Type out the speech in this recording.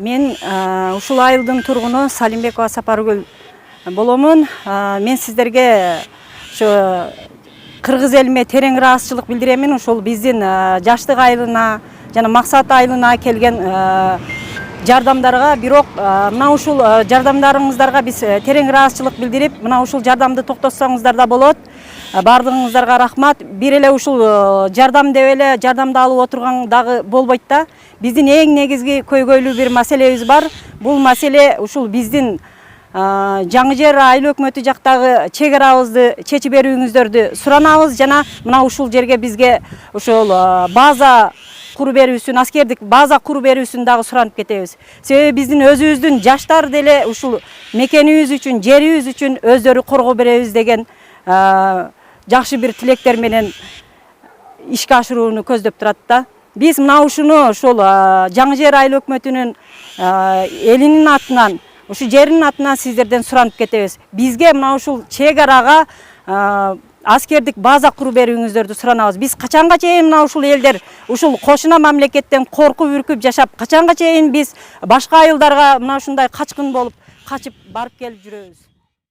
Мен ушул айылдын тургуну Салимбекова Сапаргүл боломун. Мен сиздерге ошо кыргыз элиме терең ыраазычылык билдиремин. Ушул биздин жаштык айылына жана максат айылына келген жардамдарга, бирок мына ушул жардамдарыңыздарга биз терең ыраазычылык билдирип, мына ушул жардамды токтотсоңуздар да болот. Бардыгыңыздарга рахмат. Бир эле ушул жардам деп эле жардамды алып отурган дагы болбойт да. Биздин эң негизги көйгөйлүү бир маселебиз бар. Бул маселе ушул биздин жаңы жер айыл өкмөтү жактагы чек арабызды чечип берүүңүздөрдү суранабыз. Жана мына ушул жерге бизге ошол база куруу берүүсүн, аскердик база куруу берүүсүн дагы суранып кетебиз. Себеби биздин өзүбүздүн жаштар деле ушул мекенибиз үчүн, жерибиз үчүн өздөрү коргоо беребиз деген жакшы бир тилектер менен ишке ашырууну көздөп турат да. Биз мына ушуну ошол жаңы жер айыл өкмөтүнүн элинин атынан, ушу жеринин атынан сиздерден суранып кетебиз. Бизге мына ушул чек арага аскердик база куруу берүүңүздөрдү суранабыз. Биз качанга чейин мына ушул элдер ушул кошуна мамлекеттен коркуп үркүп жашап, качанга чейин биз башка айылдарга мына ушундай качкын болуп качып барып келип жүрөбүз?